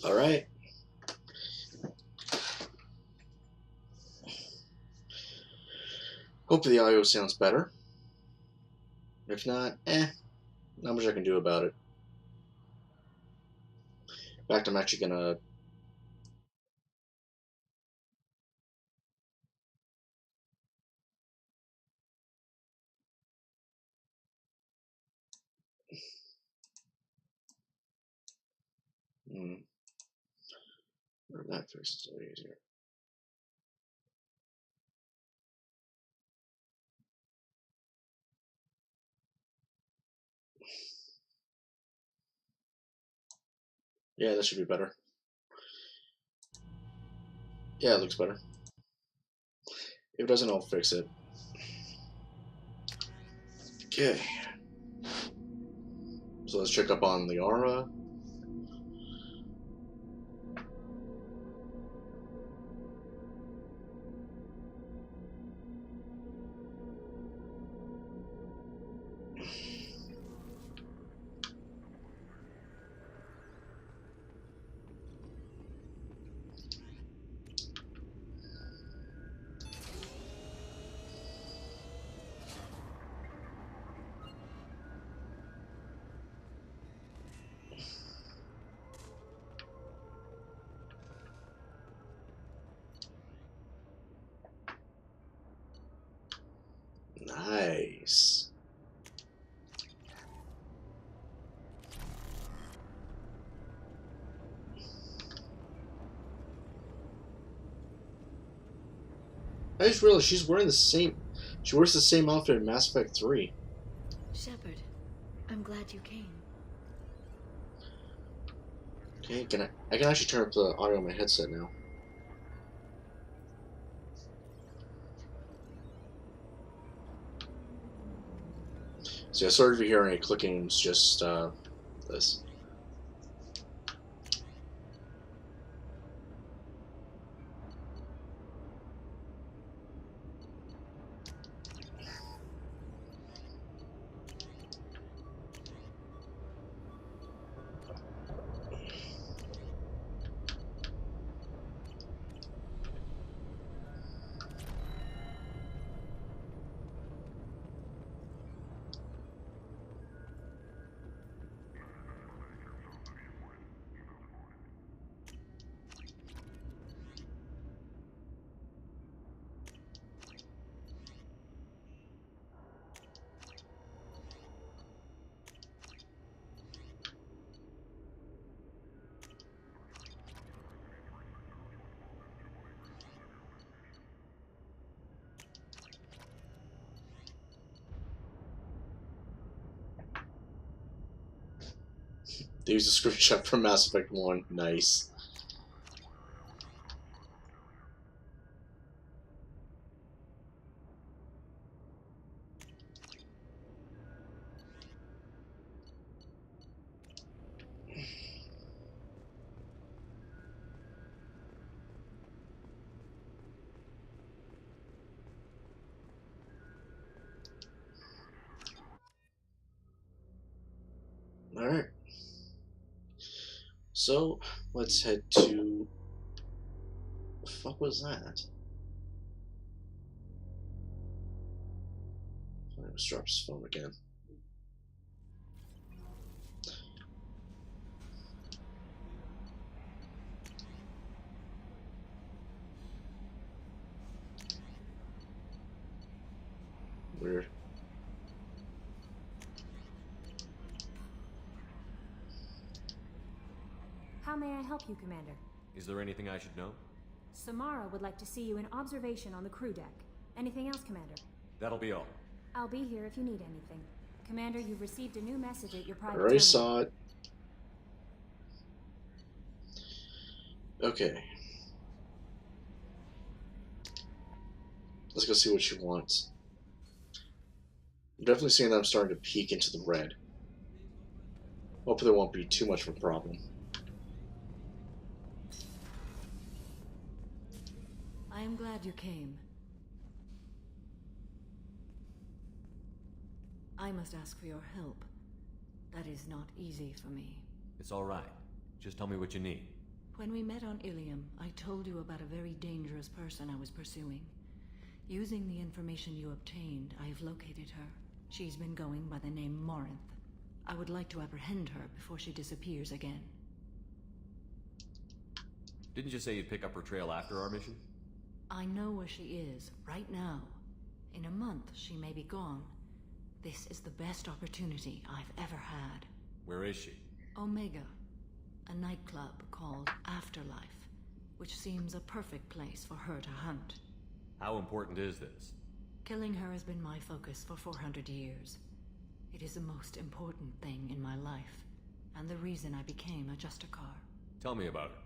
All right. Hopefully the audio sounds better. If not, not much I can do about it. In fact, I'm actually gonna. That fixes it easier. Yeah, that should be better. Yeah, it looks better. If it doesn't, I'll fix it. Okay. So let's check up on the aura. Nice. I just realized she's wearing the same. She wears the same outfit in Mass Effect 3. Shepard, I'm glad you came. Okay, I can actually turn up the audio on my headset now. So yeah, sorry if you're hearing any clicking. It's just this. They used a screenshot from Mass Effect 1. Nice. Alright. So, let's head to... The fuck was that? I almost dropped his phone again. Weird. How may I help you, Commander? Is there anything I should know? Samara would like to see you in observation on the crew deck. Anything else, Commander? That'll be all. I'll be here if you need anything. Commander, you've received a new message at your I private already terminal. saw it. Okay. Let's go see what she wants. I'm definitely seeing that I'm starting to peek into the red. Hopefully there won't be too much of a problem. I am glad you came. I must ask for your help. That is not easy for me. It's all right. Just tell me what you need. When we met on Ilium, I told you about a very dangerous person I was pursuing. Using the information you obtained, I have located her. She's been going by the name Morinth. I would like to apprehend her before she disappears again. Didn't you say you'd pick up her trail after our mission? I know where she is, right now. In a month, she may be gone. This is the best opportunity I've ever had. Where is she? Omega, a nightclub called Afterlife, which seems a perfect place for her to hunt. How important is this? Killing her has been my focus for 400 years. It is the most important thing in my life, and the reason I became a Justicar. Tell me about her.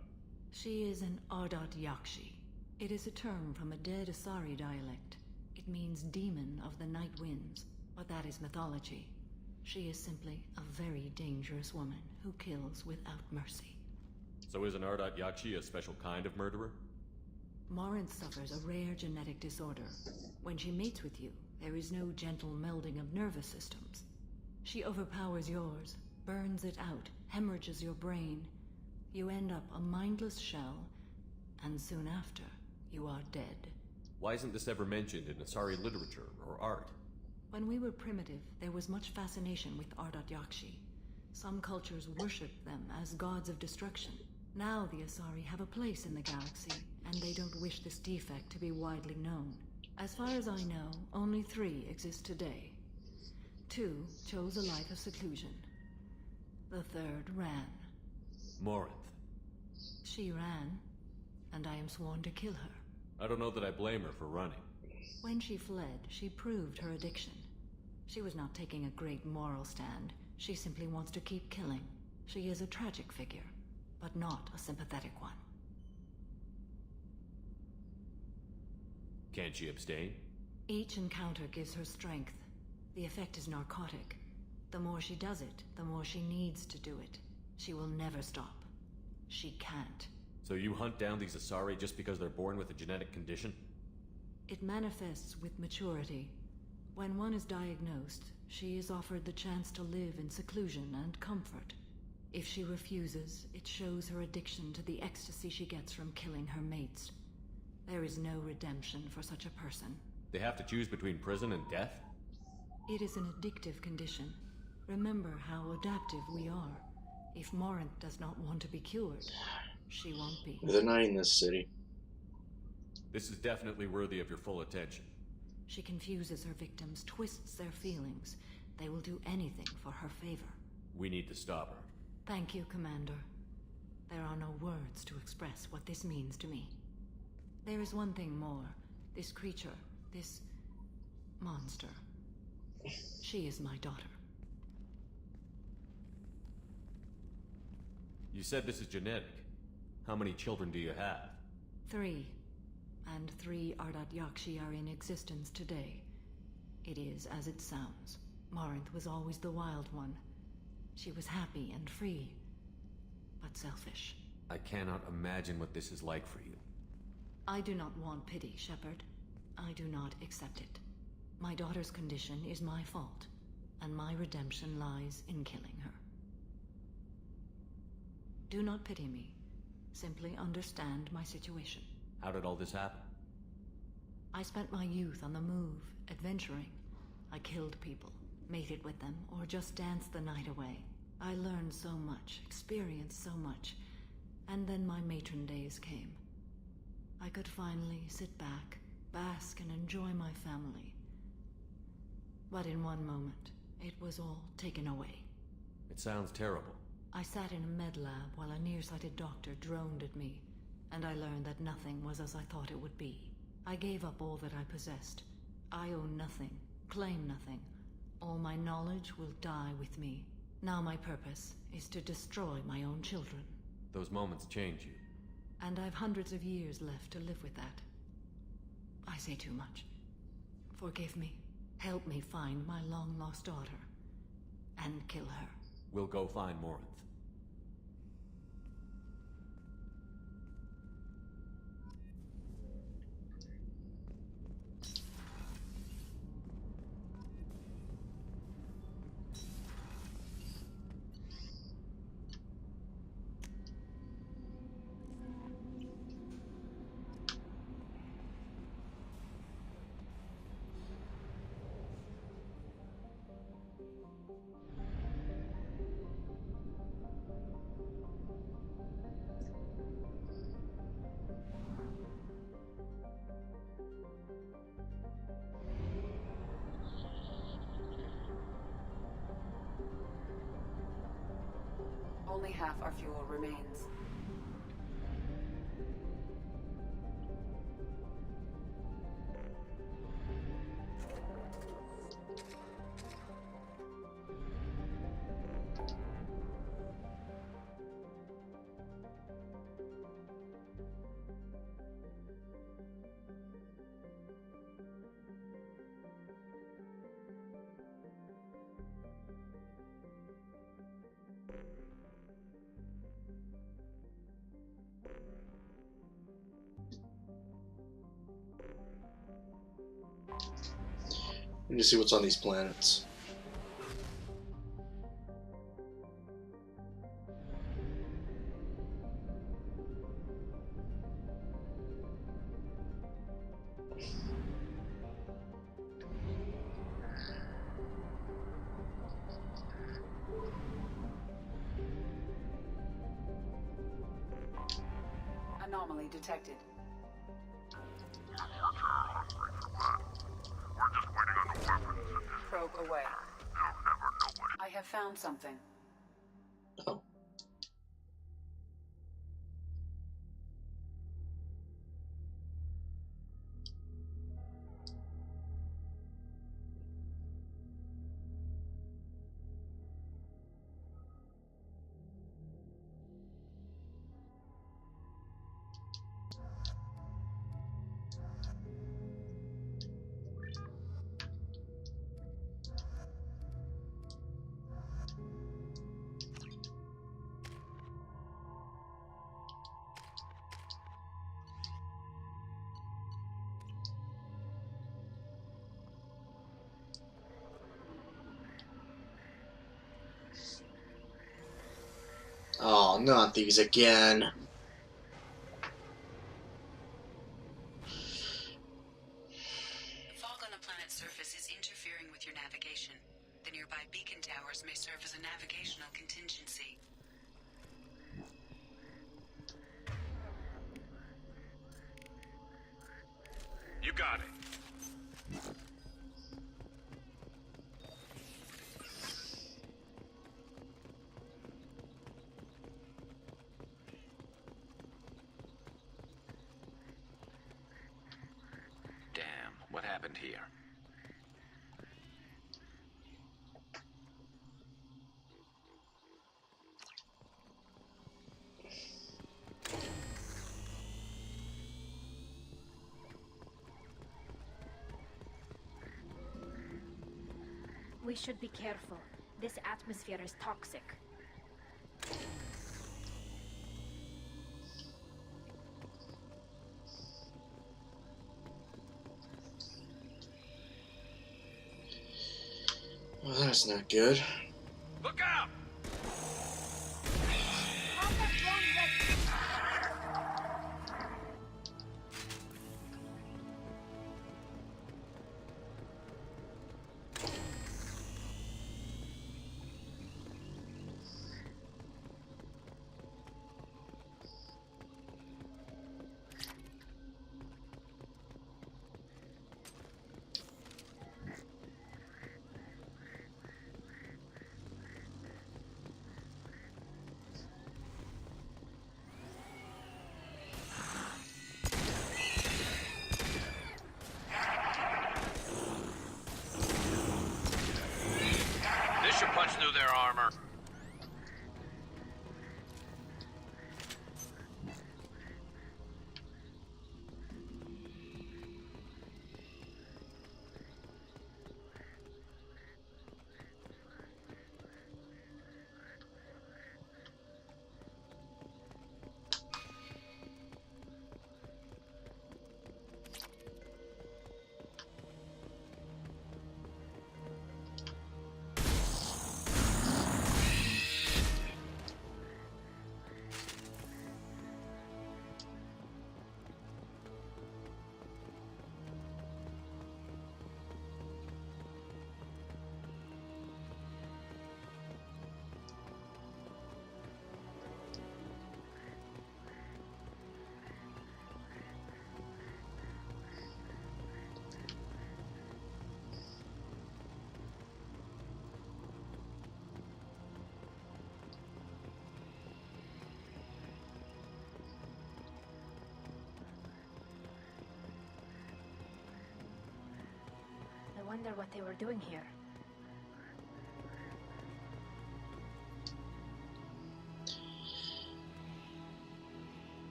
She is an Ardat Yakshi. It is a term from a dead Asari dialect. It means demon of the night winds, but that is mythology. She is simply a very dangerous woman who kills without mercy. So is an Ardat Yakshi a special kind of murderer? Morinth suffers a rare genetic disorder. When she mates with you, there is no gentle melding of nervous systems. She overpowers yours, burns it out, hemorrhages your brain. You end up a mindless shell, and soon after, you are dead. Why isn't this ever mentioned in Asari literature or art? When we were primitive, there was much fascination with Ardat Yakshi. Some cultures worshipped them as gods of destruction. Now the Asari have a place in the galaxy, and they don't wish this defect to be widely known. As far as I know, only 3 exist today. 2 chose a life of seclusion. The 3rd ran. Morinth. She ran, and I am sworn to kill her. I don't know that I blame her for running. When she fled, she proved her addiction. She was not taking a great moral stand. She simply wants to keep killing. She is a tragic figure, but not a sympathetic one. Can't she abstain? Each encounter gives her strength. The effect is narcotic. The more she does it, the more she needs to do it. She will never stop. She can't. So you hunt down these Asari just because they're born with a genetic condition? It manifests with maturity. When one is diagnosed, she is offered the chance to live in seclusion and comfort. If she refuses, it shows her addiction to the ecstasy she gets from killing her mates. There is no redemption for such a person. They have to choose between prison and death? It is an addictive condition. Remember how adaptive we are. If Morinth does not want to be cured, she won't be. They're not in this city. This is definitely worthy of your full attention. She confuses her victims, twists their feelings. They will do anything for her favor. We need to stop her. Thank you, Commander. There are no words to express what this means to me. There is one thing more. This creature, this monster. She is my daughter. You said this is genetic. How many children do you have? 3. And 3 Ardat Yakshi are in existence today. It is as it sounds. Morinth was always the wild one. She was happy and free, but selfish. I cannot imagine what this is like for you. I do not want pity, Shepard. I do not accept it. My daughter's condition is my fault, and my redemption lies in killing her. Do not pity me. Simply understand my situation. How did all this happen? I spent my youth on the move, adventuring. I killed people, mated with them, or just danced the night away. I learned so much, experienced so much, and then my matron days came. I could finally sit back, bask and enjoy my family. But in one moment, it was all taken away. It sounds terrible. I sat in a med lab while a nearsighted doctor droned at me, and I learned that nothing was as I thought it would be. I gave up all that I possessed. I own nothing, claim nothing. All my knowledge will die with me. Now my purpose is to destroy my own children. Those moments change you. And I've hundreds of years left to live with that. I say too much. Forgive me. Help me find my long-lost daughter. And kill her. We'll go find Morinth. Only half our fuel remains. We need to see what's on these planets. Anomaly detected. Probe away. I have found something. Oh. Oh, not these again. Fog on the planet's surface is interfering with your navigation. The nearby beacon towers may serve as a navigational contingency. You got it. Damn, what happened here? We should be careful. This atmosphere is toxic. Well, that's not good. Look out! This should punch through their armor. wonder what they were doing here.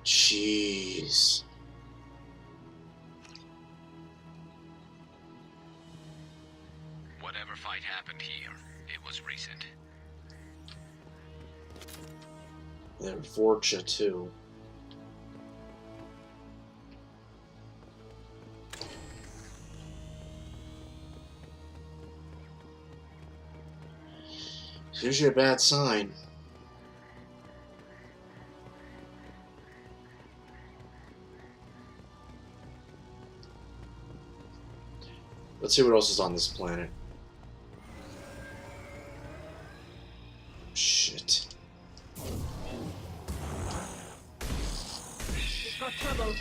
Jeez. Whatever fight happened here, it was recent. They're Vorcha too. It's usually a bad sign. Let's see what else is on this planet. Shit. Got trouble.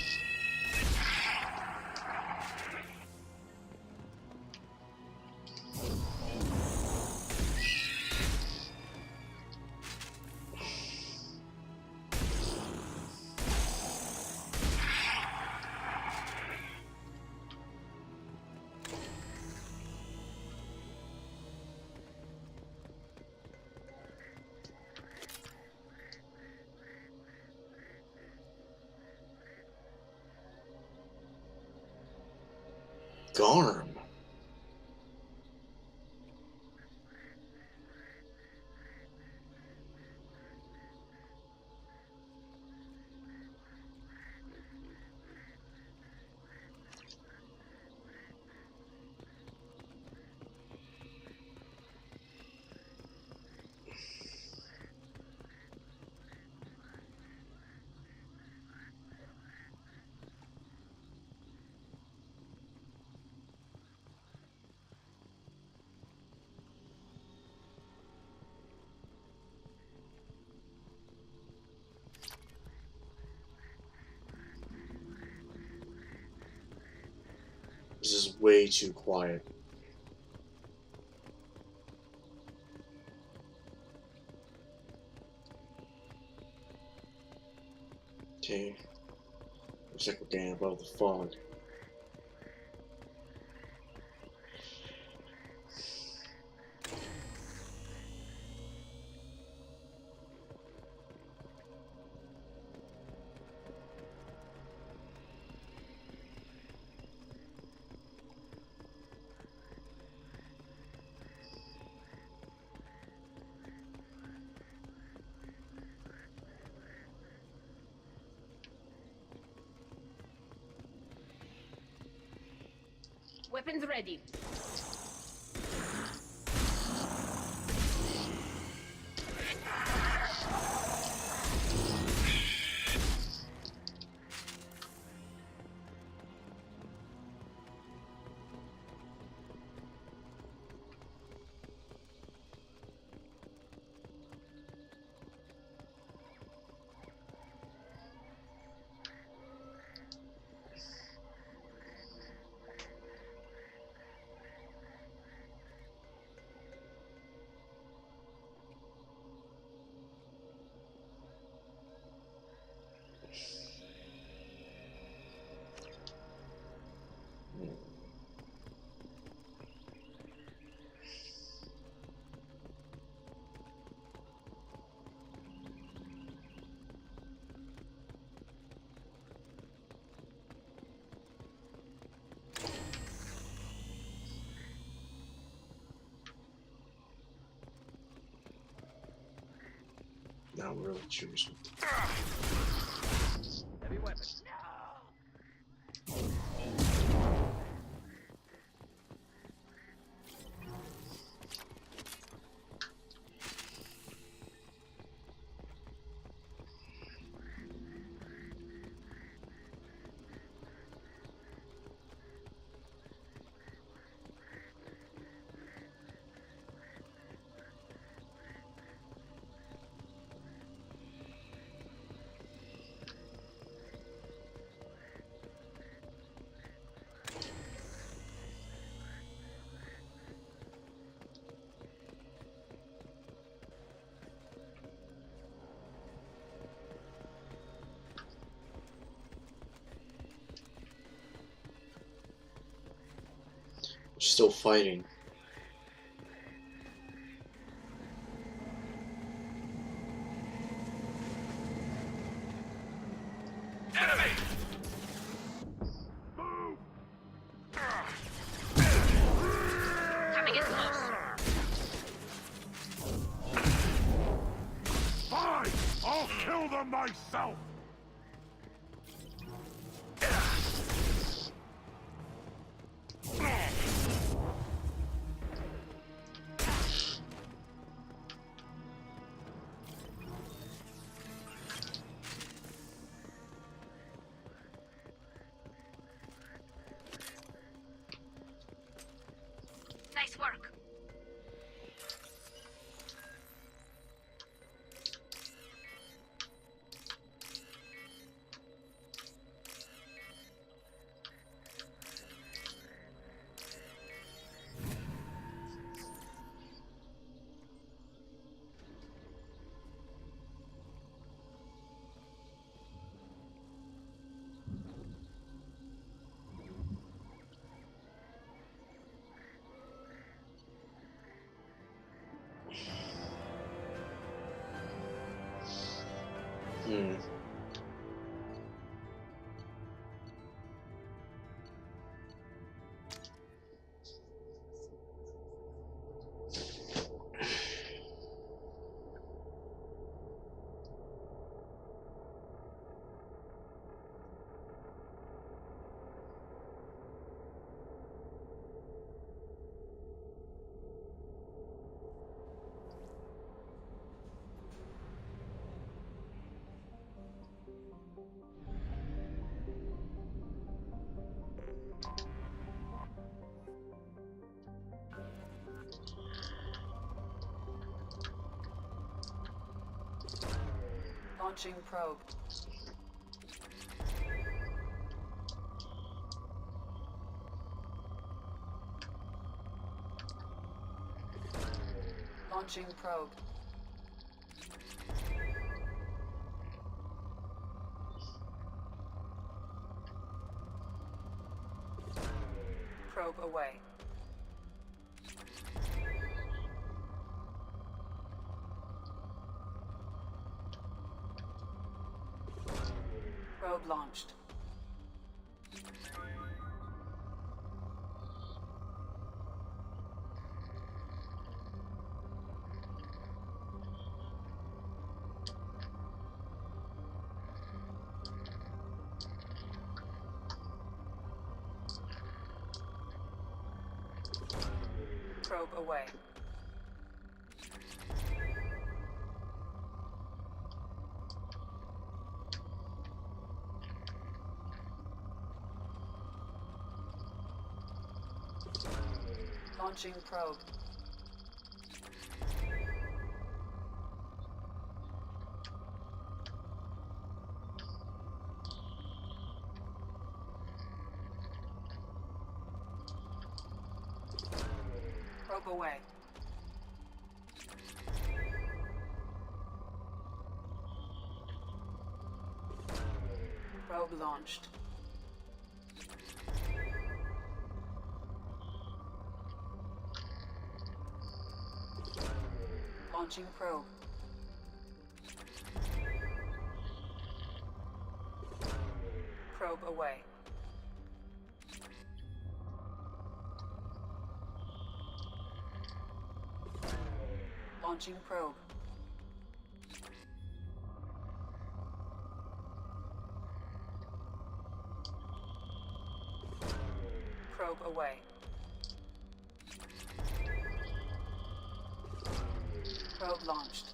Garm. This is way too quiet. Okay. Looks like we're getting above the fog. Weapons ready. Now we're really choosing. Heavy weapon. still fighting. Enemy! Coming in close. Fine! I'll kill them myself! Nice work. Hmm. Launching probe. Launching probe. Probe away. Probe launched. Probe away. Launching probe. Probe away. Probe launched. Launching probe. Probe away. Launching probe. Probe away. Probe launched.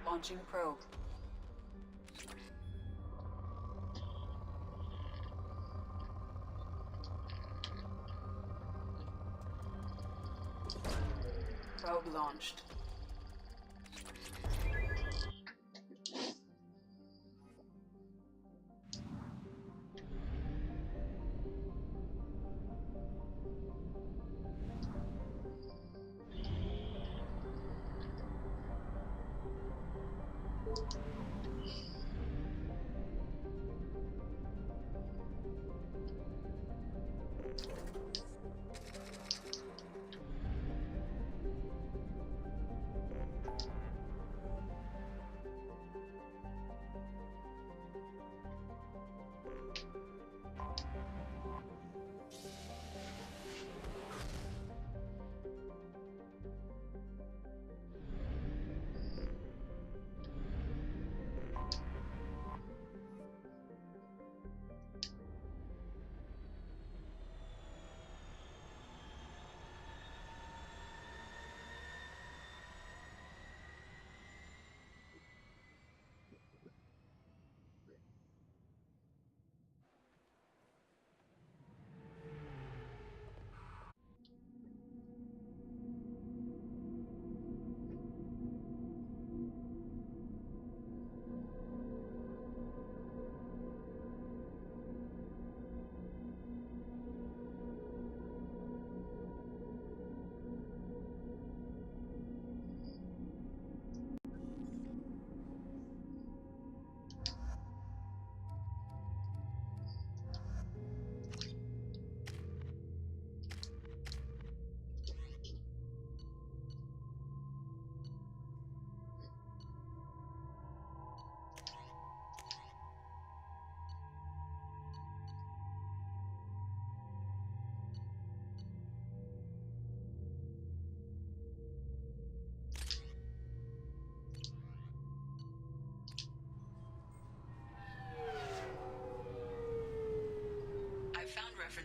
Launching probe. Probe launched.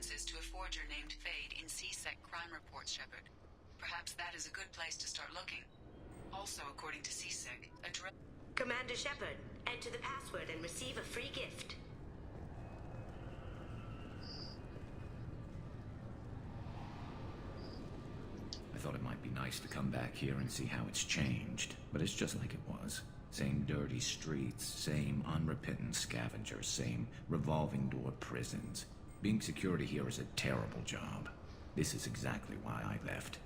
references to a forger named Fade in C-Sec crime reports, Shepard. Perhaps that is a good place to start looking. Also, according to C-Sec, Commander Shepard, enter the password and receive a free gift. I thought it might be nice to come back here and see how it's changed, but it's just like it was. Same dirty streets, same unrepentant scavengers, same revolving door prisons. Being security here is a terrible job. This is exactly why I left.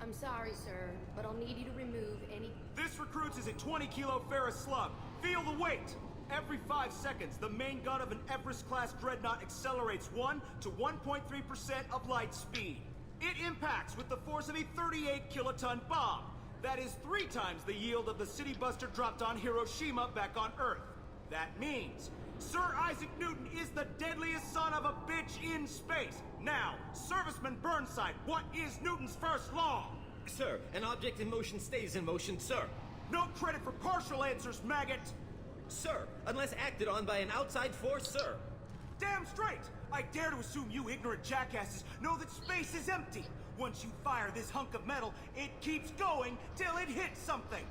I'm sorry, sir, but I'll need you to remove any... This recruits is a 20-kilo ferrous slug. Feel the weight! Every 5 seconds, the main gun of an Everest-class dreadnought accelerates 1 to 1.3% of light speed. It impacts with the force of a 38-kiloton bomb. That is 3 times the yield of the city buster dropped on Hiroshima back on Earth. That means Sir Isaac Newton is the deadliest son of a bitch in space. Now, Serviceman Burnside, what is Newton's first law? Sir, an object in motion stays in motion, sir. No credit for partial answers, maggot! Sir, unless acted on by an outside force, sir. Damn straight! I dare to assume you ignorant jackasses know that space is empty. Once you fire this hunk of metal, it keeps going till it hits something.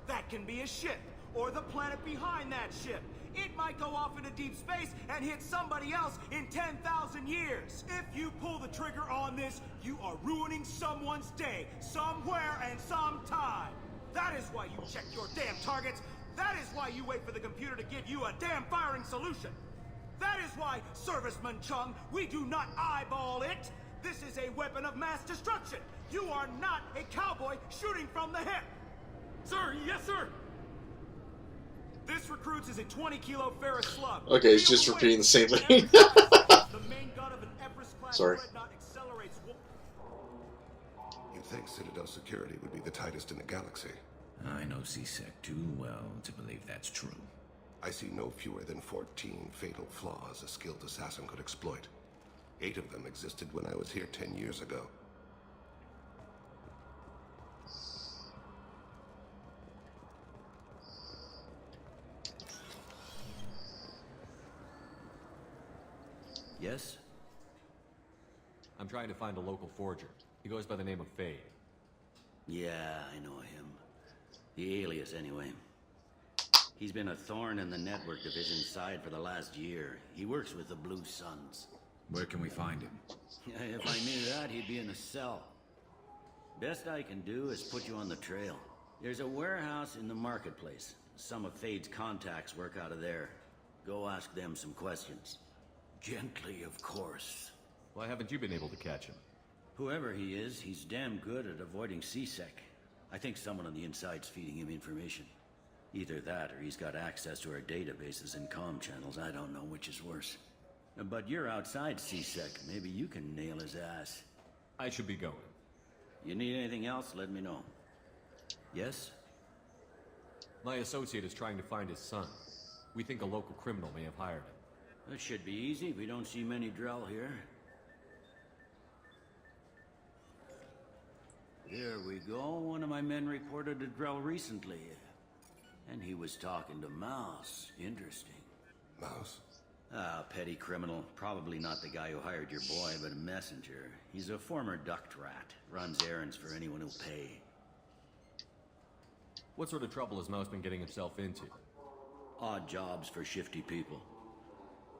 That can be a ship, or the planet behind that ship. It might go off into deep space and hit somebody else in 10,000 years. If you pull the trigger on this, you are ruining someone's day, somewhere and sometime. That is why you check your damn targets. That is why you wait for the computer to give you a damn firing solution. That is why, Serviceman Chung, we do not eyeball it. This is a weapon of mass destruction. You are not a cowboy shooting from the hip. Sir, yes, sir. This recruits is a 20-kilo ferrous slug. Okay, it's just repeating the same thing. The main gun of an Everest-class Sorry. dreadnought accelerates. You'd think Citadel security would be the tightest in the galaxy. I know C-Sec too well to believe that's true. I see no fewer than 14 fatal flaws a skilled assassin could exploit. 8 of them existed when I was here 10 years ago. Yes? I'm trying to find a local forger. He goes by the name of Fade. Yeah, I know him. The alias, anyway. He's been a thorn in the network division's side for the last year. He works with the Blue Suns. Where can we find him? If I knew that, he'd be in a cell. Best I can do is put you on the trail. There's a warehouse in the marketplace. Some of Fade's contacts work out of there. Go ask them some questions. Gently, of course. Why haven't you been able to catch him? Whoever he is, he's damn good at avoiding C-Sec. I think someone on the inside's feeding him information. Either that, or he's got access to our databases and comm channels. I don't know which is worse. But you're outside C-Sec. Maybe you can nail his ass. I should be going. You need anything else, let me know. Yes? My associate is trying to find his son. We think a local criminal may have hired him. That should be easy. We don't see many Drell here. There we go. One of my men reported a Drell recently. And he was talking to Mouse. Interesting. Mouse? Ah, petty criminal. Probably not the guy who hired your boy, but a messenger. He's a former duct rat. Runs errands for anyone who'll pay. What sort of trouble has Mouse been getting himself into? Odd jobs for shifty people.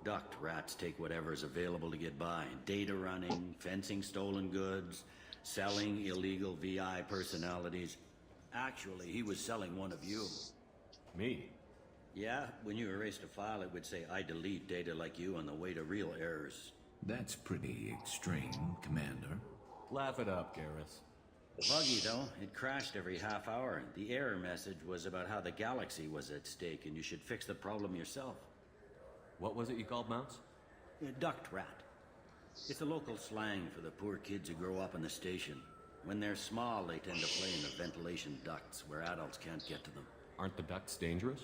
Duct rats take whatever's available to get by. Data running, fencing stolen goods, selling illegal VI personalities. Actually, he was selling one of you. Me? Yeah, when you erased a file, it would say, I delete data like you on the way to real errors. That's pretty extreme, Commander. Laugh it up, Garrus. Buggy, though. It crashed every half hour. The error message was about how the galaxy was at stake, and you should fix the problem yourself. What was it you called Mouse? A duct rat. It's a local slang for the poor kids who grow up in the station. When they're small, they tend to play in the ventilation ducts where adults can't get to them. Aren't the ducts dangerous?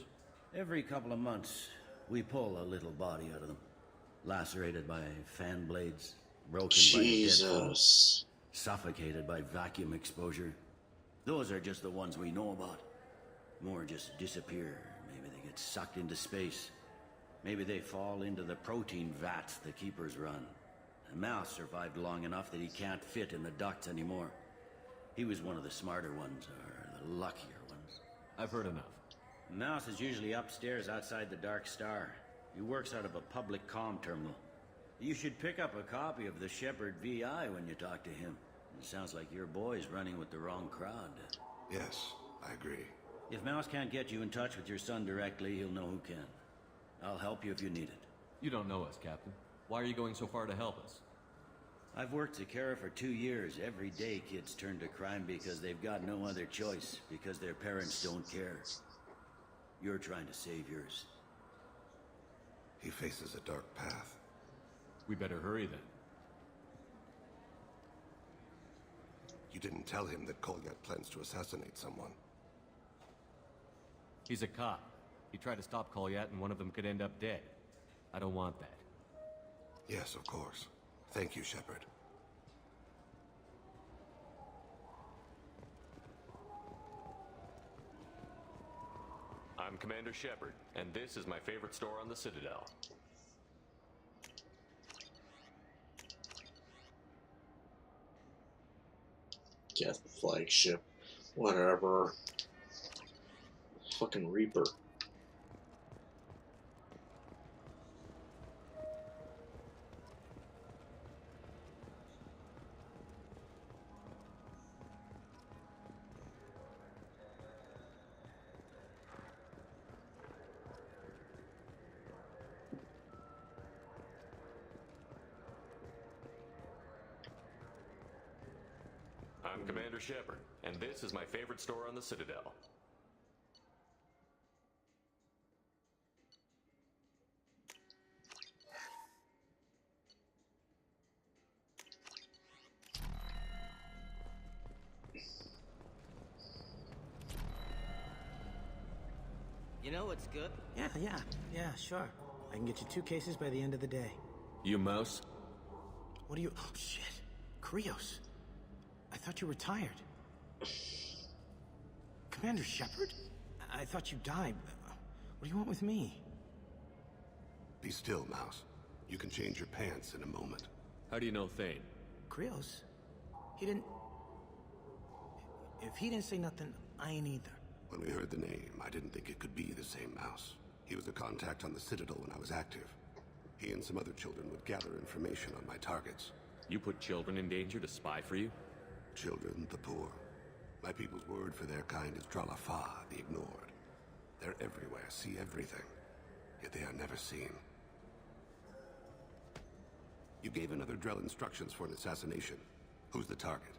Every couple of months, we pull a little body out of them. Lacerated by fan blades, broken by a deadfall, suffocated by vacuum exposure. Those are just the ones we know about. More just disappear. Maybe they get get sucked into space. Maybe they fall into the protein vats the Keepers run. And Mouse survived long enough that he can't fit in the ducts anymore. He was one of the smarter ones, or the luckier ones. I've heard enough. Mouse is usually upstairs outside the Dark Star. He works out of a public comm terminal. You should pick up a copy of the Shepard VI when you talk to him. It sounds like your boy's running with the wrong crowd. Yes, I agree. If Mouse can't get you in touch with your son directly, he'll know who can. I'll help you if you need it. You don't know us, Captain. Why are you going so far to help us? I've worked Zakera for 2 years. Every day kids turn to crime because they've got no other choice, because their parents don't care. You're trying to save yours. He faces a dark path. We better hurry then. You didn't tell him that Kolyat plans to assassinate someone. He's a cop. He tried to stop Kolyat and one of them could end up dead. I don't want that. Yes, of course. Thank you, Shepard. I'm Commander Shepard, and this is my favorite store on the Citadel. Death flagship. Whatever. Fucking Reaper. I'm Commander Shepard, and this is my favorite store on the Citadel. You know what's good? Yeah, sure. I can get you 2 cases by the end of the day. You Mouse? What are you... Oh, shit. Krios. I thought you retired. Commander Shepard? I thought you died. What do you want with me? Be still, Mouse. You can change your pants in a moment. How do you know Thane? Krios? He didn't... If he didn't say nothing, I ain't either. When we heard the name, I didn't think it could be the same Mouse. He was a contact on the Citadel when I was active. He and some other children would gather information on my targets. You put children in danger to spy for you? Children, the poor. My people's word for their kind is Dralafa, the ignored. They're everywhere, see everything. Yet they are never seen. You gave another Drell instructions for an assassination. Who's the target?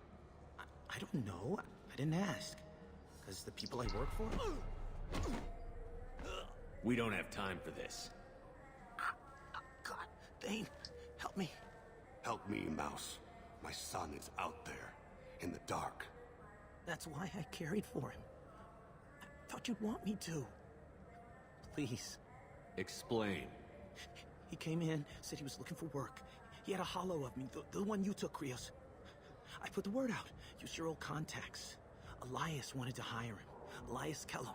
I don't know. I didn't ask. Because the people I work for? We don't have time for this. God, Thane, help me. Help me, Mouse. My son is out there, in the dark. That's why I carried for him. I thought you'd want me to. Please. Explain. He came in, said he was looking for work. He had a hollow of me, the one you took, Krios. I put the word out. Used your old contacts. Elias wanted to hire him. Elias Kellum.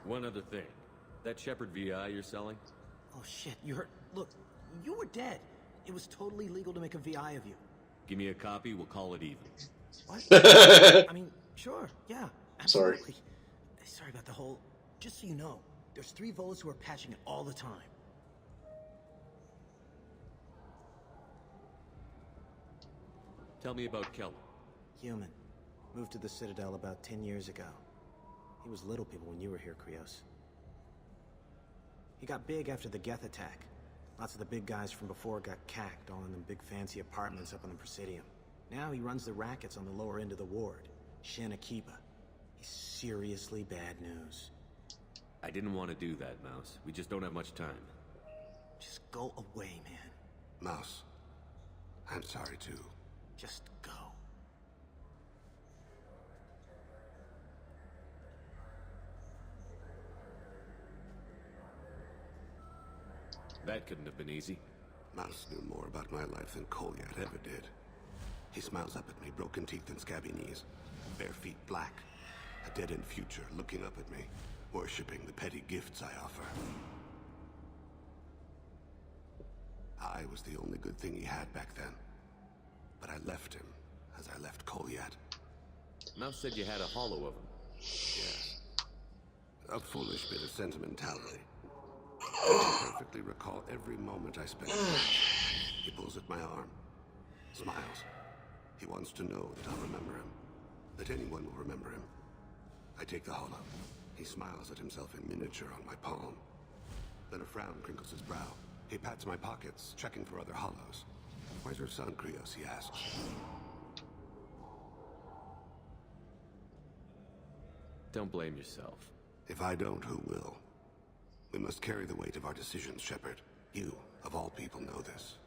One other thing. That Shepard VI you're selling? Oh shit, you heard... Look, you were dead. It was totally legal to make a VI of you. Give me a copy, we'll call it even. What? I mean, sure, yeah, absolutely. Sorry. Sorry about the whole... Just so you know, there's 3 Volas who are patching it all the time. Tell me about Kellum. Human. Moved to the Citadel about 10 years ago. He was little people when you were here, Krios. He got big after the Geth attack. Lots of the big guys from before got cacked, all in them big fancy apartments up on the Presidium. Now he runs the rackets on the lower end of the ward, Shin Akiba. He's seriously bad news. I didn't want to do that, Mouse. We just don't have much time. Just go away, man. Mouse, I'm sorry too. Just go. That couldn't have been easy. Mouse knew more about my life than Kolyat ever did. He smiles up at me, broken teeth and scabby knees, bare feet black, a dead-end future looking up at me, worshipping the petty gifts I offer. I was the only good thing he had back then, but I left him as I left Kolyat. Mouse said you had a hollow of him. Yes. A foolish bit of sentimentality. I can perfectly recall every moment I spent with him. He pulls at my arm, smiles. He wants to know that I'll remember him, that anyone will remember him. I take the hollow. He smiles at himself in miniature on my palm. Then a frown crinkles his brow. He pats my pockets, checking for other hollows. Where's your son, Krios? He asks. Don't blame yourself. If I don't, who will? We must carry the weight of our decisions, Shepard. You, of all people, know this.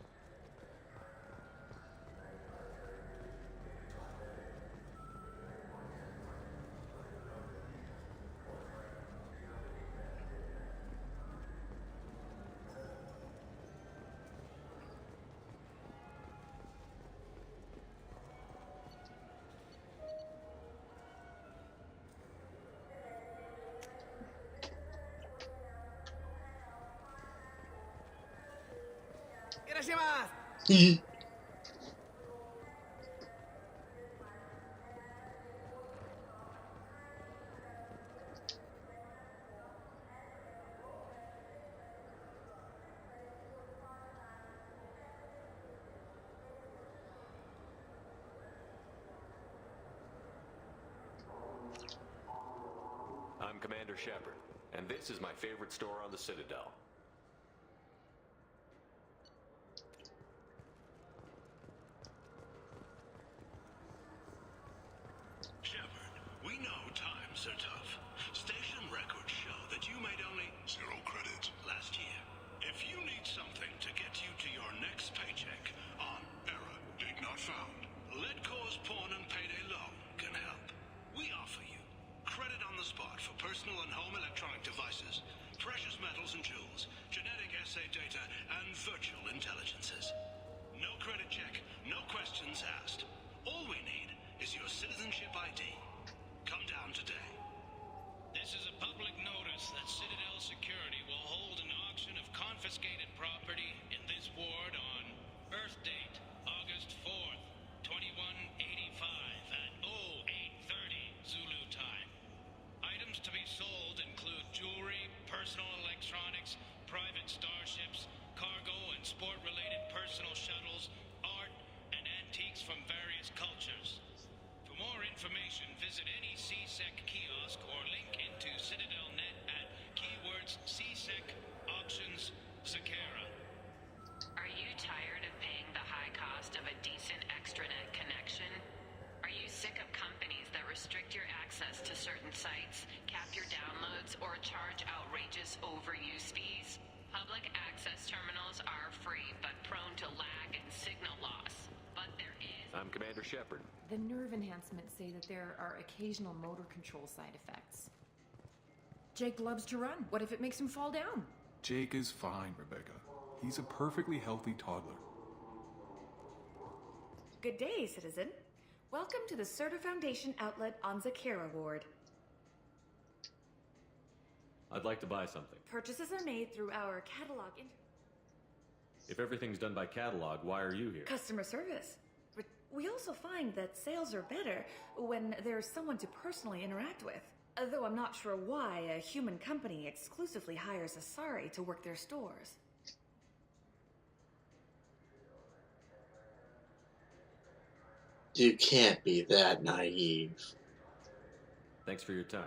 I'm Commander Shepard, and this is my favorite store on the Citadel. Shepard, we know times are tough. Station records show that you made only 0 credit last year. If you need something to get you to your next paycheck on error, date not found, Lead Cause Pawn and Payday Loan can help. We offer you credit on the spot for personal and home electronic devices, precious metals and jewels, genetic assay data, and virtual intelligences. No credit check, no questions asked. All we need is your citizenship ID. Come down today. This is a public notice that Citadel Security will hold an auction of confiscated property in this ward on Earth date, August 4th, 2185 at 0830 Zulu time. Items to be sold include jewelry, personal electronics, private starships, cargo and sport-related personal shuttles, art, and antiques from various cultures. For more information, visit any CSEC kiosk or link into CitadelNet at keywords CSEC Auctions Zakera. Are you tired of paying the high cost of a decent extranet connection? Are you sick of companies that restrict your access to certain sites, cap your downloads, or charge outrageous overuse fees? Public access terminals are free, but prone to lag and signal loss. But there is... I'm Commander Shepard. The nerve enhancements say that there are occasional motor control side effects. Jake loves to run. What if it makes him fall down? Jake is fine, Rebecca. He's a perfectly healthy toddler. Good day, citizen. Welcome to the Certa Foundation outlet on Zakera Ward. I'd like to buy something. Purchases are made through our catalog If everything's done by catalog, why are you here? customer service. But we also find that sales are better when there's someone to personally interact with. Though I'm not sure why a human company exclusively hires Asari to work their stores. You can't be that naive. Thanks for your time.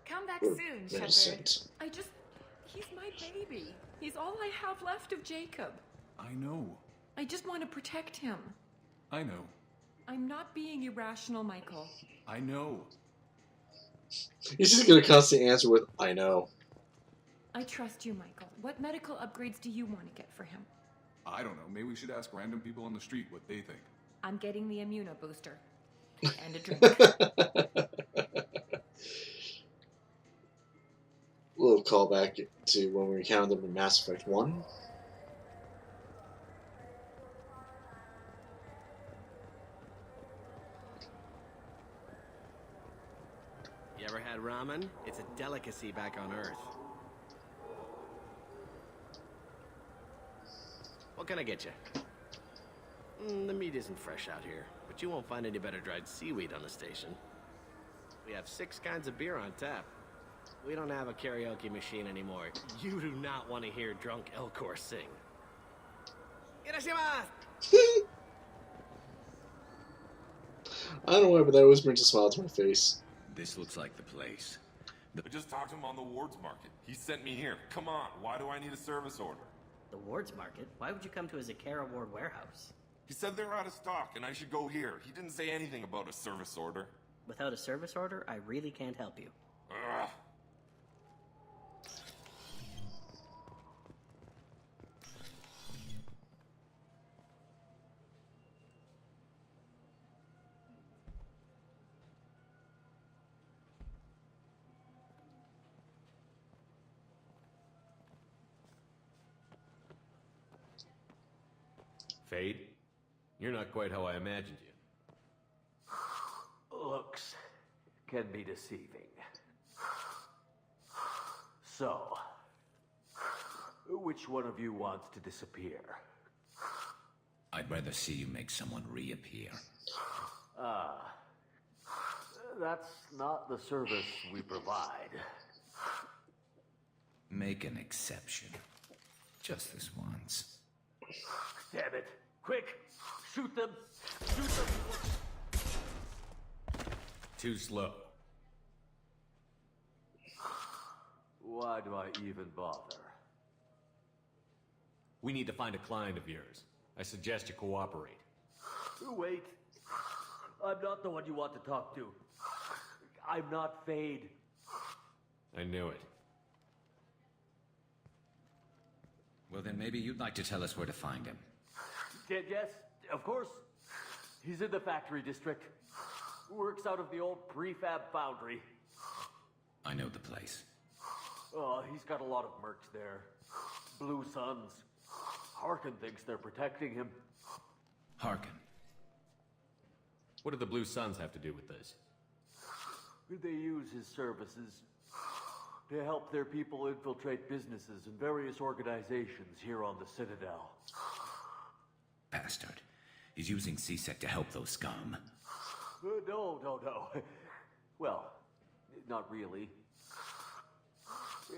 Come back We're soon, Shepard. innocent. He's my baby. He's all I have left of Jacob. I know. I just want to protect him. I know. I'm not being irrational, Michael. I know. He's just gonna constantly answer with, I know. I trust you, Michael. What medical upgrades do you want to get for him? I don't know. Maybe we should ask random people on the street what they think. I'm getting the immuno booster. And a drink. Little callback to when we encountered them in Mass Effect 1. common, it's a delicacy back on Earth. What can I get you? The meat isn't fresh out here, but you won't find any better dried seaweed on the station. We have 6 kinds of beer on tap. We don't have a karaoke machine anymore. You do not want to hear drunk Elcor sing. Irashimasu! I don't know why, but that always brings a smile to my face. This looks like the place. I just talked to him on the Wards Market. He sent me here. Come on, why do I need a service order? The Wards Market? Why would you come to a Zakara Ward warehouse? He said they're out of stock and I should go here. He didn't say anything about a service order. Without a service order, I really can't help you. Ugh. Fade, you're not quite how I imagined you. Looks can be deceiving. So, which one of you wants to disappear? I'd rather see you make someone reappear. That's not the service we provide. Make an exception. Just this once. Damn it! Quick! Shoot them! Shoot them! Too slow. Why do I even bother? We need to find a client of yours. I suggest you cooperate. Wait. I'm not the one you want to talk to. I'm not Fade. I knew it. Well, then maybe you'd like to tell us where to find him. Yes, of course. He's in the factory district. Works out of the old prefab foundry. I know the place. Oh, he's got a lot of mercs there. Blue Suns. Harkin thinks they're protecting him. Harkin. What do the Blue Suns have to do with this? They use his services to help their people infiltrate businesses and various organizations here on the Citadel. Bastard. He's using CSEC to help those scum. No. Well, not really.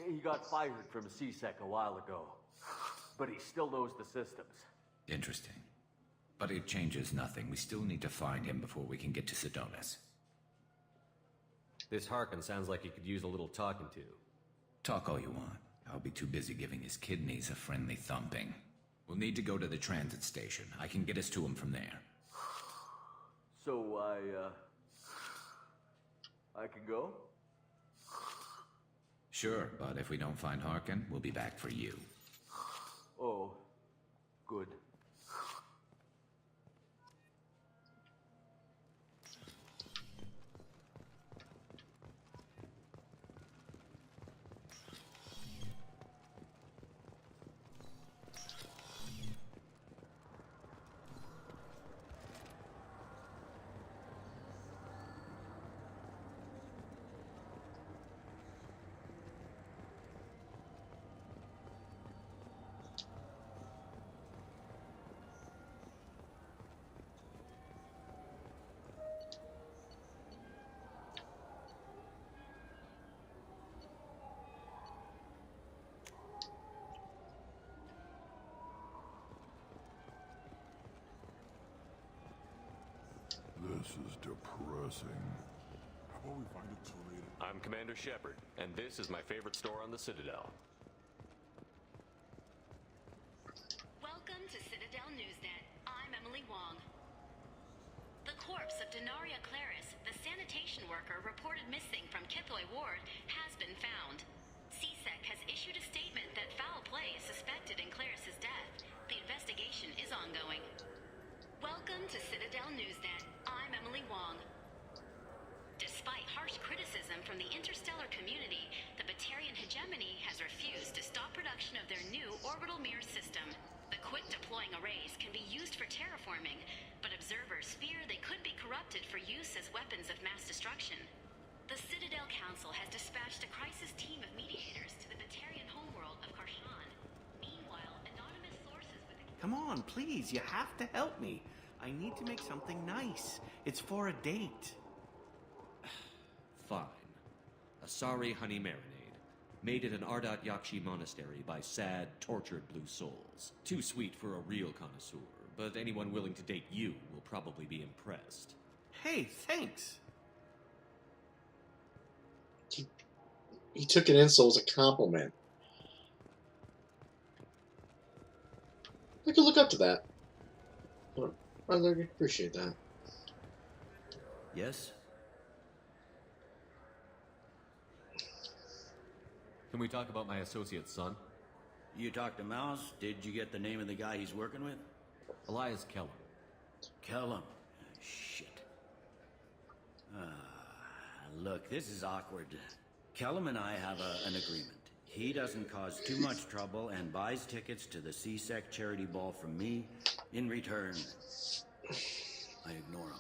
He got fired from CSEC a while ago, but he still knows the systems. Interesting. But it changes nothing. We still need to find him before we can get to Sedonis. This Harkin sounds like he could use a little talking to. Talk all you want. I'll be too busy giving his kidneys a friendly thumping. We'll need to go to the transit station. I can get us to him from there. So I can go? Sure, but if we don't find Harkin, we'll be back for you. Oh, good. This is depressing. How about we find a Toledo? I'm Commander Shepard, and this is my favorite store on the Citadel. Welcome to Citadel Newsnet. I'm Emily Wong. The corpse of Denaria Claris, the sanitation worker reported missing from Kithoy Ward, has been found. CSEC has issued a statement that foul play is suspected in Claris's death. The investigation is ongoing. Welcome to Citadel Newsnet. I'm Emily Wong. Despite harsh criticism from the interstellar community, the Batarian hegemony has refused to stop production of their new orbital mirror system. The quick-deploying arrays can be used for terraforming, but observers fear they could be corrupted for use as weapons of mass destruction. The Citadel Council has dispatched a crisis team of mediators to the Batarian homeworld of Karshan. Meanwhile, anonymous sources with the... Come on, please, you have to help me. I need to make something nice. It's for a date. Fine. Asari honey marinade. Made at an Ardat Yakshi monastery by sad, tortured blue souls. Too sweet for a real connoisseur, but anyone willing to date you will probably be impressed. Hey, thanks. He took an insult as a compliment. I could look up to that. I appreciate that. Yes? Can we talk about my associate's son? You talked to Mouse? Did you get the name of the guy he's working with? Elias Kellum. Kellum? Shit. Look, this is awkward. Kellum and I have an agreement. He doesn't cause too much trouble and buys tickets to the CSEC charity ball from me. In return, I ignore him.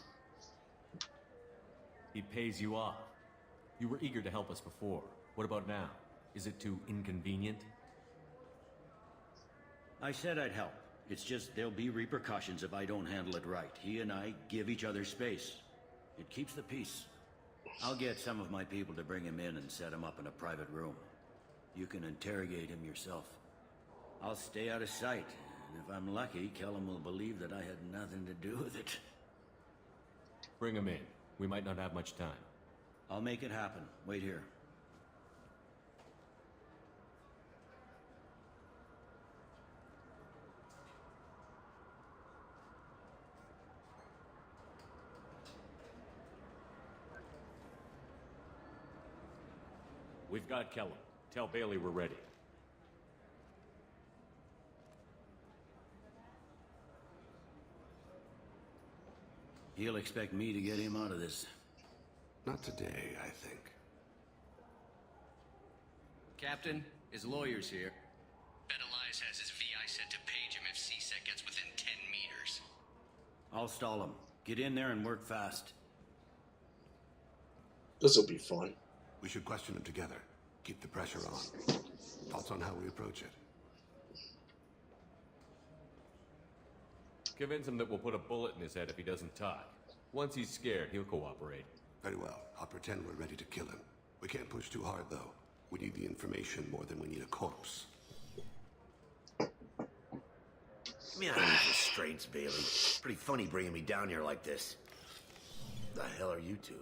He pays you off. You were eager to help us before. What about now? Is it too inconvenient? I said I'd help. It's just there'll be repercussions if I don't handle it right. He and I give each other space. It keeps the peace. I'll get some of my people to bring him in and set him up in a private room. You can interrogate him yourself. I'll stay out of sight, and if I'm lucky, Kellum will believe that I had nothing to do with it. Bring him in. We might not have much time. I'll make it happen. Wait here. We've got Kellum. Tell Bailey we're ready. He'll expect me to get him out of this. Not today, I think. Captain, his lawyer's here. Bet Elias has his VI set to page him if CSEC gets within 10 meters. I'll stall him. Get in there and work fast. This'll be fun. We should question him together. Keep the pressure on. Thoughts on how we approach it? Convince him that we'll put a bullet in his head if he doesn't talk. Once he's scared, he'll cooperate. Very well. I'll pretend we're ready to kill him. We can't push too hard, though. We need the information more than we need a corpse. Get me out of these restraints, Bailey. Pretty funny bringing me down here like this. The hell are you two?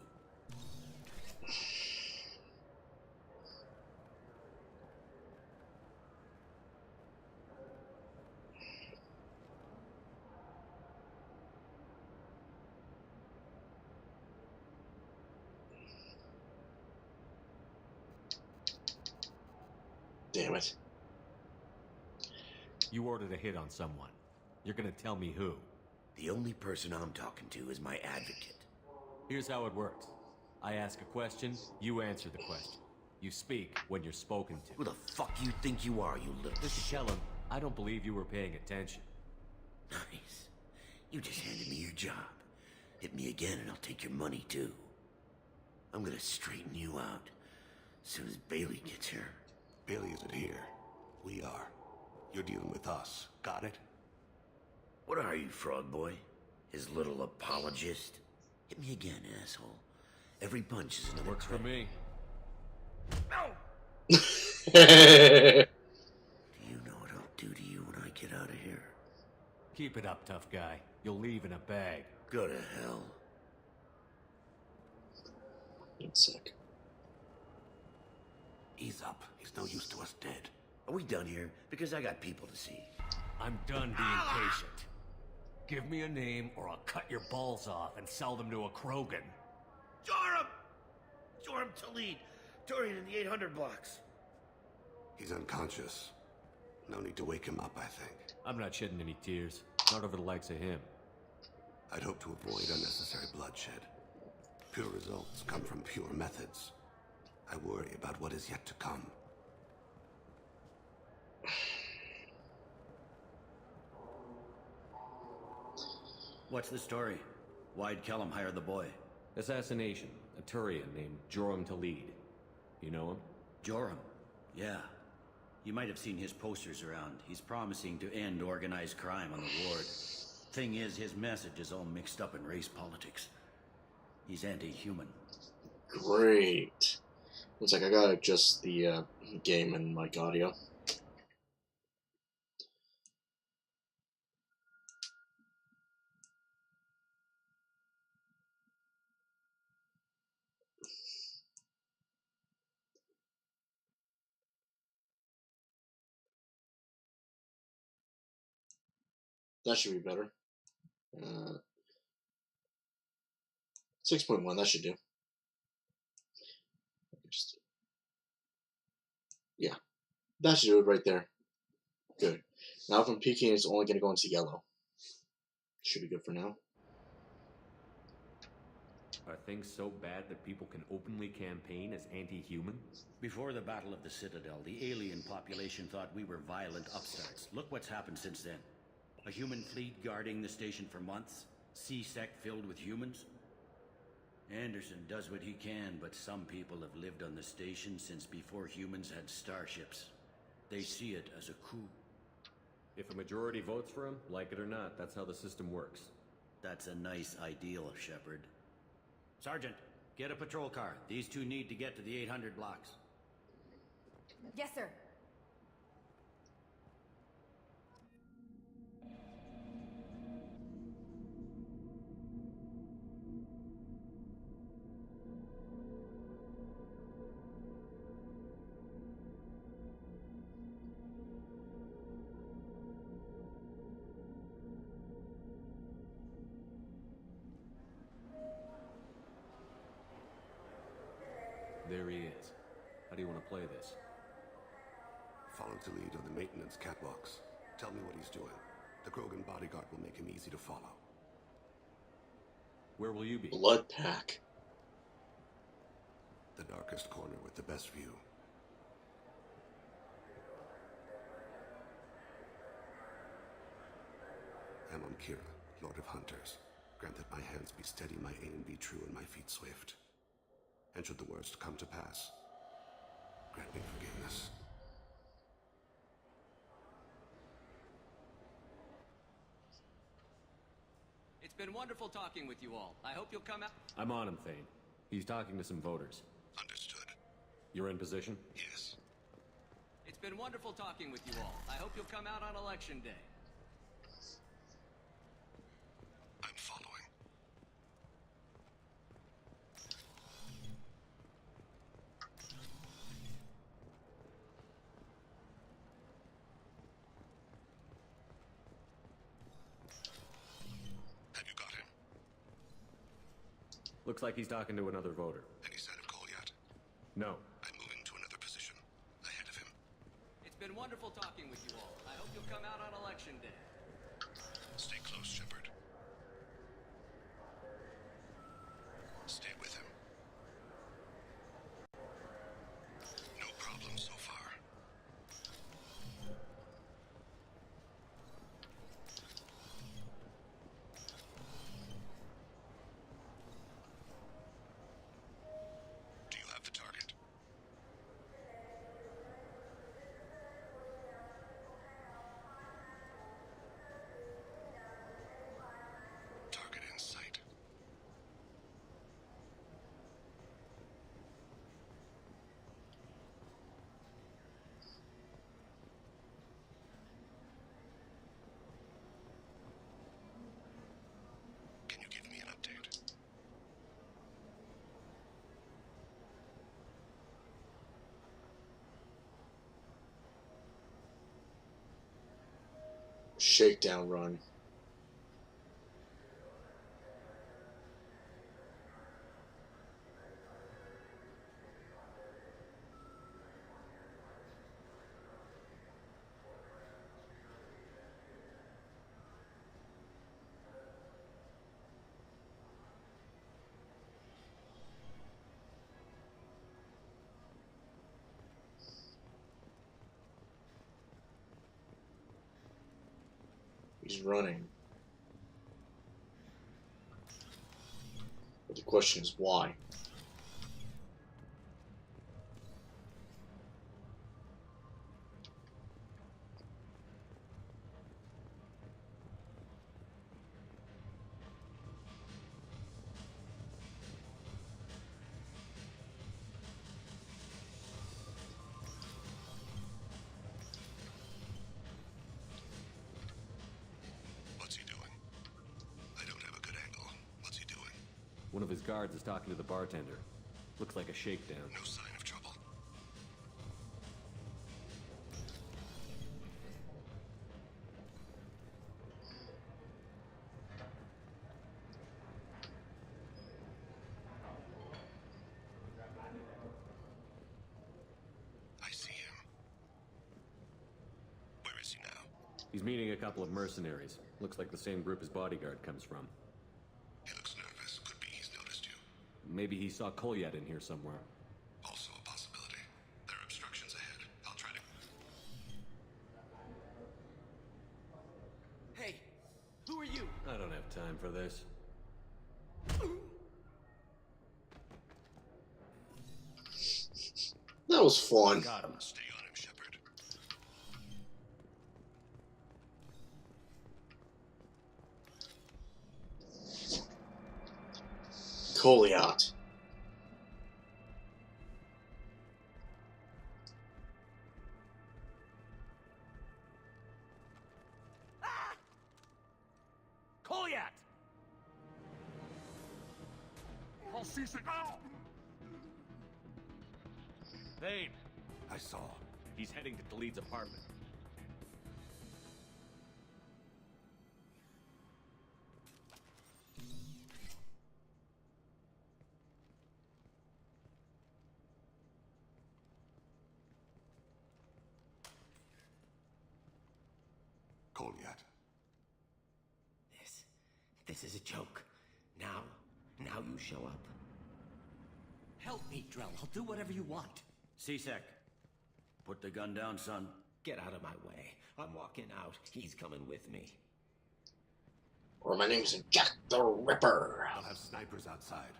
Damn it. You ordered a hit on someone. You're gonna tell me who? The only person I'm talking to is my advocate. Here's how it works. I ask a question, you answer the question. You speak when you're spoken to. Who the fuck you think you are, you little Mr. Kellum, I don't believe you were paying attention. Nice. You just handed me your job. Hit me again and I'll take your money too. I'm gonna straighten you out as soon as Bailey gets here. Bailey isn't here. We are. You're dealing with us. Got it? What are you, frog boy? His little apologist? Hit me again, asshole. Every punch is another Works for me. Do you know what I'll do to you when I get out of here? Keep it up, tough guy. You'll leave in a bag. Go to hell. One sec. Ease up. He's no use to us dead. Are we done here? Because I got people to see. I'm done being patient. Give me a name or I'll cut your balls off and sell them to a Krogan. Joram! Joram Talid! Turian in the 800 blocks. He's unconscious. No need to wake him up, I think. I'm not shedding any tears. Not over the likes of him. I'd hope to avoid unnecessary bloodshed. Pure results come from pure methods. I worry about what is yet to come. What's the story? Why'd Kellum hire the boy? Assassination. a Turian named Joram Talid. You know him? Joram? Yeah. You might have seen his posters around. He's promising to end organized crime on the ward. Thing is, his message is all mixed up in race politics. He's anti-human. Great. Looks like I gotta adjust the game and mic audio. That should be better. 6.1, that should do. Yeah, that should do it right there. Good. Now if I'm peeking, it's only going to go into yellow. Should be good for now. Are things so bad that people can openly campaign as anti-human? Before the Battle of the Citadel, the alien population thought we were violent upstarts. Look what's happened since then. A human fleet guarding the station for months. C-Sec filled with humans. Anderson does what he can, but some people have lived on the station since before humans had starships. They see it as a coup. If a majority votes for him, like it or not, that's how the system works. That's a nice ideal, Shepard. Sergeant, get a patrol car. These two need to get to the 800 blocks. Yes, sir. There he is. How do you want to play this? Follow to lead on the maintenance catwalks. Tell me what he's doing. The Krogan bodyguard will make him easy to follow. Where will you be? Blood pack. The darkest corner with the best view. Amon Kira, Lord of Hunters. Grant that my hands be steady, my aim be true, and my feet swift. And should the worst come to pass, grant me forgiveness. It's been wonderful talking with you all. I hope you'll come out. I'm on him, Thane. He's talking to some voters. Understood. You're in position? Yes. It's been wonderful talking with you all. I hope you'll come out on election day. I'm following. Have you got him? Looks like he's talking to another voter. Any sign of call yet? No. I'm moving to another position. Ahead of him. It's been wonderful talking with you all. I hope you'll come out on election day. Stay close, Shepard. Stay with him. No problem so far. Do you have the target? Target in sight. Can you give me an update? Shakedown run. He's running. But the question is why? One of his guards is talking to the bartender. Looks like a shakedown. No sign of trouble. I see him. Where is he now? He's meeting a couple of mercenaries. Looks like the same group his bodyguard comes from. He looks nervous. Could be he's noticed you. Maybe he saw Kolyat in here somewhere. Also a possibility. There are obstructions ahead. I'll try to... Hey, who are you? I don't have time for this. That was fun. Got him. Stay on him, Shepard. Kolyat. Kolyat! I'll see it now. Thane! I saw. He's heading to Khalid's apartment. Kolyat. This is a joke. Now you show up. Help me, Drell. I'll do whatever you want. C-Sec, put the gun down, son. Get out of my way. I'm walking out. He's coming with me. Or my name's Jack the Ripper. I'll have snipers outside.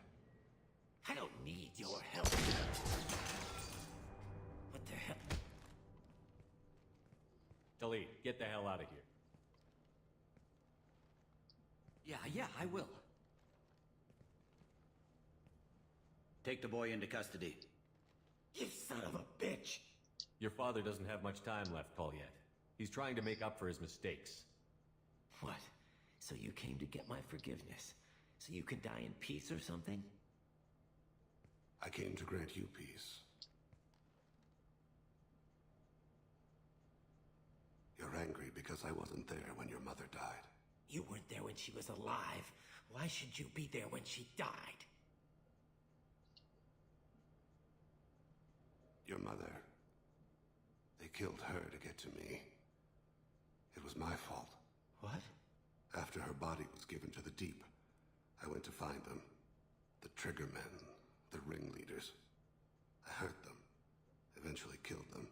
I don't need your help. What the hell? Khalid, get the hell out of here. Yeah, I will. Take the boy into custody. You son of a bitch! Your father doesn't have much time left, Kolyat. He's trying to make up for his mistakes. What? So you came to get my forgiveness? So you can die in peace or something? I came to grant you peace. You're angry because I wasn't there when your mother died. You weren't there when she was alive. Why should you be there when she died? Your mother. They killed her to get to me. It was my fault. What? After her body was given to the deep, I went to find them. The triggermen, the ringleaders. I hurt them. Eventually killed them.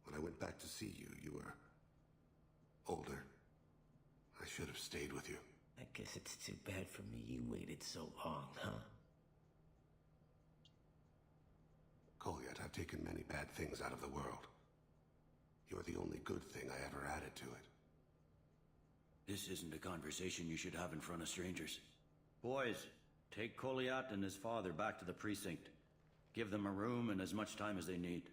When I went back to see you, you were older. I should have stayed with you. I guess it's too bad for me you waited so long, huh? Kolyat, I've taken many bad things out of the world. You're the only good thing I ever added to it. This isn't a conversation you should have in front of strangers. Boys, take Kolyat and his father back to the precinct. Give them a room and as much time as they need.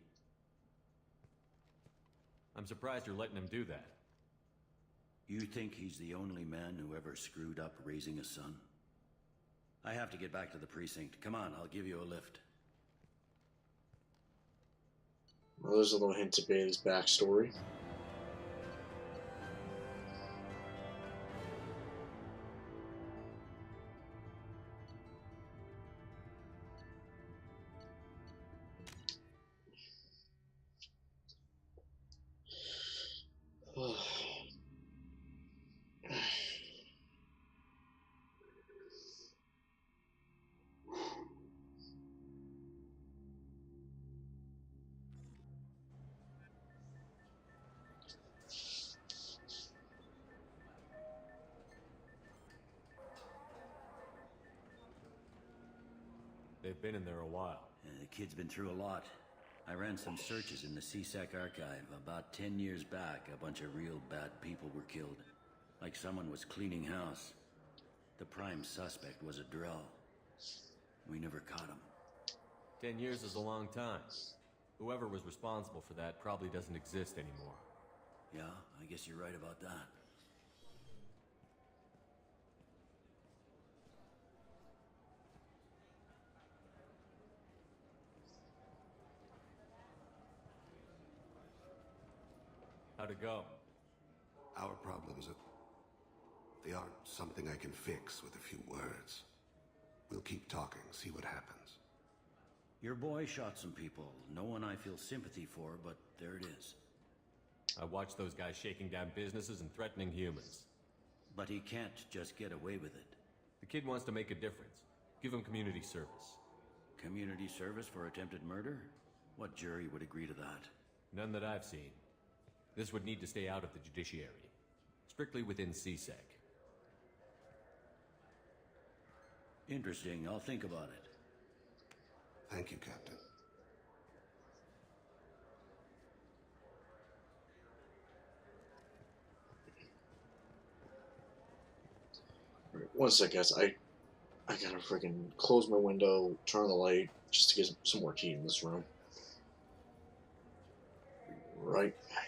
I'm surprised you're letting him do that. You think he's the only man who ever screwed up raising a son? I have to get back to the precinct. Come on, I'll give you a lift. Well, there's a little hint to Bailey's backstory. They've been in there a while. The kid's been through a lot. I ran some searches in the C-Sec archive. About 10 years back, a bunch of real bad people were killed. Like someone was cleaning house. The prime suspect was a Drell. We never caught him. 10 years is a long time. Whoever was responsible for that probably doesn't exist anymore. Yeah, I guess you're right about that. How'd it go? Our problems, they aren't something I can fix with a few words. We'll keep talking, see what happens. Your boy shot some people. No one I feel sympathy for, but there it is. I watched those guys shaking down businesses and threatening humans. But he can't just get away with it. The kid wants to make a difference. Give him community service. Community service for attempted murder? What jury would agree to that? None that I've seen. This would need to stay out of the judiciary. Strictly within CSEC. Interesting. I'll think about it. Thank you, Captain. Alright, one sec, guys. I gotta freaking close my window, turn on the light, just to get some more heat in this room. Right back.